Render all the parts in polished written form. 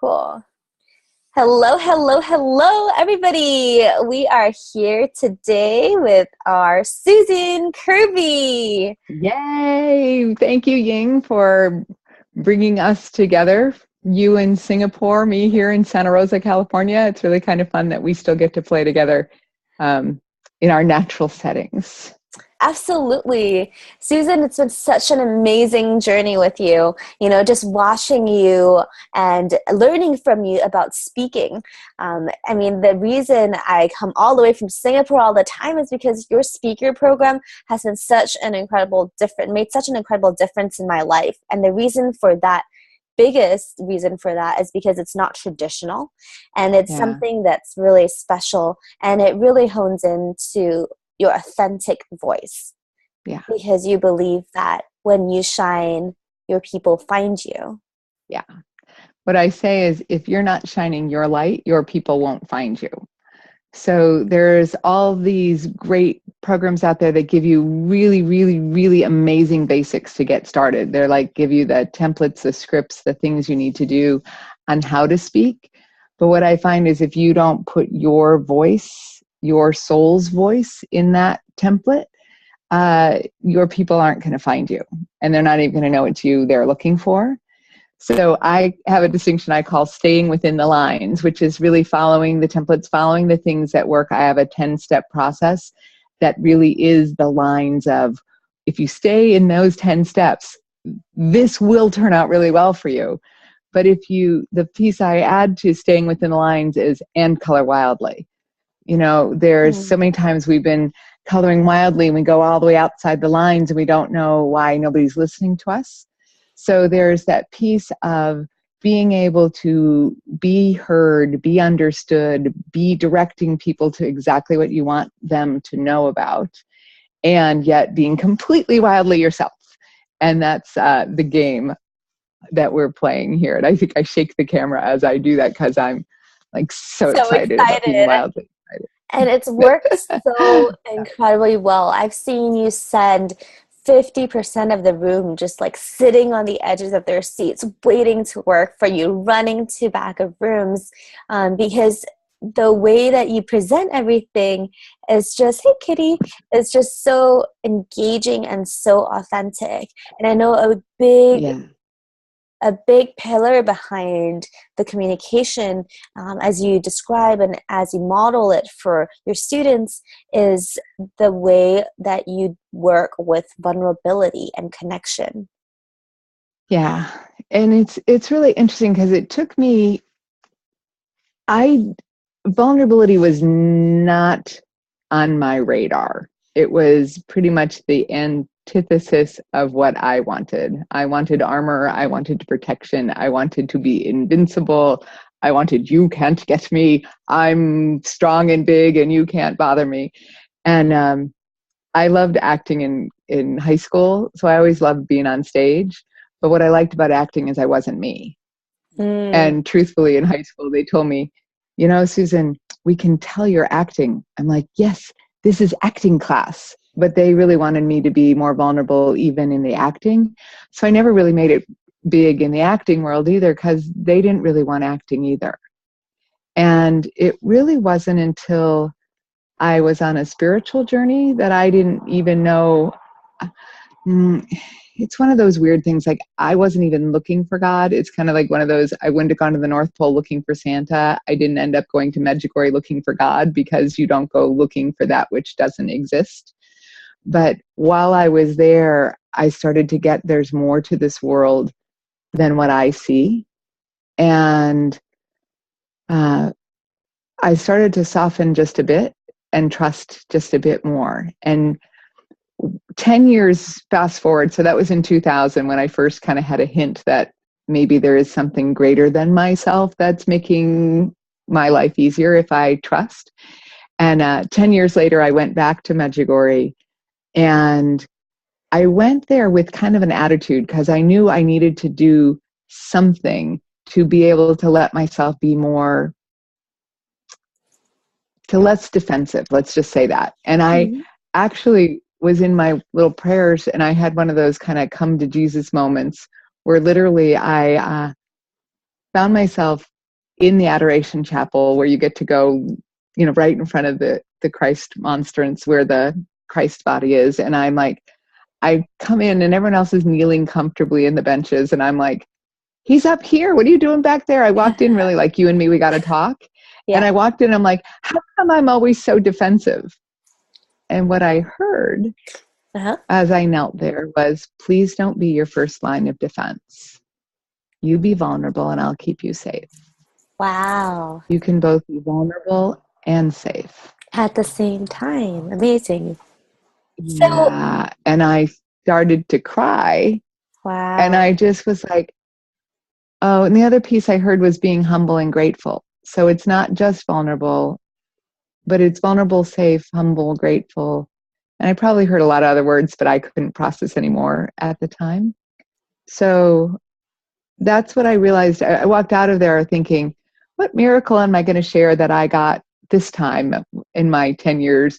Cool. Hello, hello, hello, everybody. We are here today with our Susan Kerby. Yay! Thank you, Ying, for bringing us together. You in Singapore, me here in Santa Rosa, California. It's really kind of fun that we still get to play together in our natural settings. Absolutely. Susan, it's been such an amazing journey with you, just watching you and learning from you about speaking. The reason I come all the way from Singapore all the time is because your speaker program has been made such an incredible difference in my life. And the biggest reason for that is because it's not traditional and it's something that's really special, and it really hones into your authentic voice. Yeah. Because you believe that when you shine, your people find you. Yeah. What I say is, if you're not shining your light, your people won't find you. So there's all these great programs out there that give you really, really, really amazing basics to get started. They're like, give you the templates, the scripts, the things you need to do on how to speak. But what I find is, if you don't put your voice, your soul's voice in that template, your people aren't going to find you, and they're not even going to know it's you they're looking for. So I have a distinction I call staying within the lines, which is really following the templates, following the things that work. I have a 10-step process that really is the lines of, if you stay in those 10 steps, this will turn out really well for you. But the piece I add to staying within the lines is, and color wildly. There's so many times we've been coloring wildly and we go all the way outside the lines and we don't know why nobody's listening to us. So there's that piece of being able to be heard, be understood, be directing people to exactly what you want them to know about, and yet being completely wildly yourself. And that's the game that we're playing here. And I think I shake the camera as I do that because I'm like so excited about being wildly excited. And it's worked so incredibly well. I've seen you send 50% of the room just like sitting on the edges of their seats, waiting to work for you, running to back of rooms, because the way that you present everything is just, hey, kitty, it's just so engaging and so authentic. And I know a big pillar behind the communication, as you describe and as you model it for your students, is the way that you work with vulnerability and connection. Yeah. And it's really interesting because it took me, vulnerability was not on my radar. It was pretty much the antithesis of what I wanted. I wanted armor. I wanted protection. I wanted to be invincible. I wanted, you can't get me. I'm strong and big and you can't bother me. And I loved acting in high school. So I always loved being on stage. But what I liked about acting is I wasn't me. And truthfully, in high school, they told me, Susan, we can tell you're acting. I'm like, yes, this is acting class. But they really wanted me to be more vulnerable even in the acting. So I never really made it big in the acting world either, because they didn't really want acting either. And it really wasn't until I was on a spiritual journey that I didn't even know. It's one of those weird things, like I wasn't even looking for God. It's kind of like one of those, I wouldn't have gone to the North Pole looking for Santa. I didn't end up going to Medjugorje looking for God, because you don't go looking for that which doesn't exist. But while I was there, I started to get, there's more to this world than what I see. And I started to soften just a bit and trust just a bit more. And 10 years fast forward, so that was in 2000 when I first kind of had a hint that maybe there is something greater than myself that's making my life easier if I trust. And 10 years later, I went back to Medjugorje, and I went there with kind of an attitude, because I knew I needed to do something to be able to let myself be less defensive. Let's just say that. And I actually was in my little prayers, and I had one of those kind of come to Jesus moments where literally I found myself in the Adoration Chapel where you get to go, right in front of the Christ monstrance where the Christ body is. And I'm like, I come in and everyone else is kneeling comfortably in the benches. And I'm like, he's up here. What are you doing back there? I walked in really like, you and me, we got to talk. And Yeah. I walked in, I'm like, how come I'm always so defensive? And what I heard Uh-huh. as I knelt there was, please don't be your first line of defense. You be vulnerable and I'll keep you safe. Wow. You can both be vulnerable and safe. At the same time. Amazing. So, Yeah. And I started to cry. And wow. I just was like, oh, and the other piece I heard was being humble and grateful. So it's not just vulnerable, but it's vulnerable, safe, humble, grateful. And I probably heard a lot of other words, but I couldn't process anymore at the time. So that's what I realized. I walked out of there thinking, what miracle am I going to share that I got this time in my 10 years,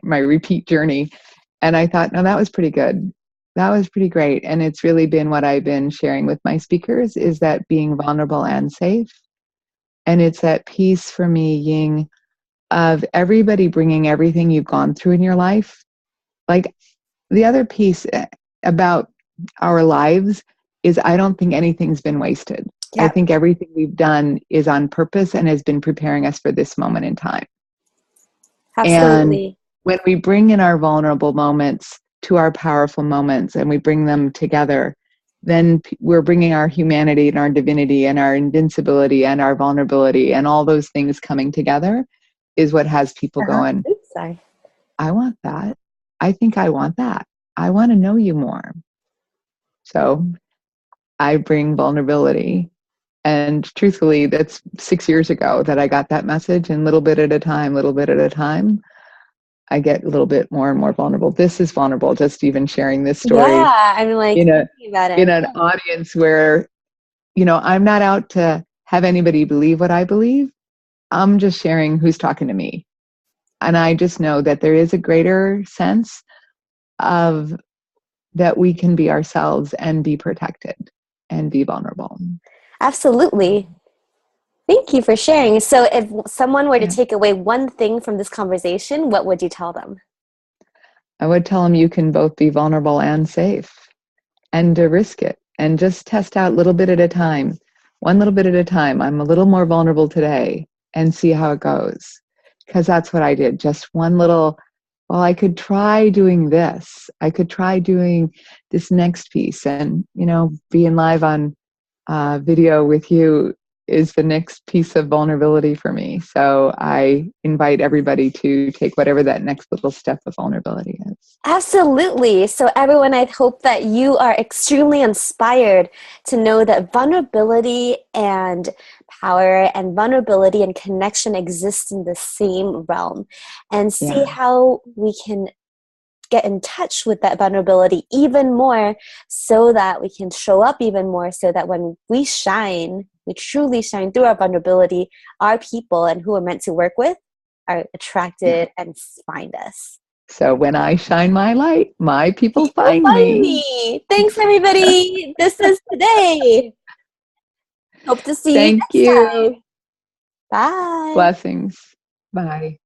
my repeat journey? And I thought, no, that was pretty good. That was pretty great. And it's really been what I've been sharing with my speakers is that being vulnerable and safe. And it's that piece for me, Ying, of everybody bringing everything you've gone through in your life. Like the other piece about our lives is I don't think anything's been wasted. I Yeah. think everything we've done is on purpose and has been preparing us for this moment in time. And Absolutely. when we bring in our vulnerable moments to our powerful moments and we bring them together, then we're bringing our humanity and our divinity and our invincibility and our vulnerability and all those things coming together is what has people Uh-huh. going, Oops, sorry. I want that. I think I want that. I want to know you more. So I bring vulnerability. And truthfully, that's 6 years ago that I got that message. And little bit at a time, I get a little bit more and more vulnerable. This is vulnerable, just even sharing this story Yeah. I'm like in a thinking about in it. an audience where, I'm not out to have anybody believe what I believe. I'm just sharing who's talking to me. And I just know that there is a greater sense of that we can be ourselves and be protected and be vulnerable. Absolutely. Thank you for sharing. So, if someone were to Yeah. take away one thing from this conversation, what would you tell them? I would tell them you can both be vulnerable and safe and to risk it and just test out a little bit at a time, one little bit at a time. I'm a little more vulnerable today and see how it goes. Because that's what I did. Just one little, well, I could try doing this. I could try doing this next piece and, being live on video with you is the next piece of vulnerability for me. So I invite everybody to take whatever that next little step of vulnerability is. Absolutely. So, everyone, I hope that you are extremely inspired to know that vulnerability and power and vulnerability and connection exist in the same realm, and see Yeah. how we can get in touch with that vulnerability even more so that we can show up even more, so that when we shine, we truly shine through our vulnerability, our people and who we're meant to work with are Yeah. attracted and find us. So when I shine my light, my people People find find me. me. Thanks, everybody. This is today. Hope to see you Thank next time. you. Bye. Blessings. Bye.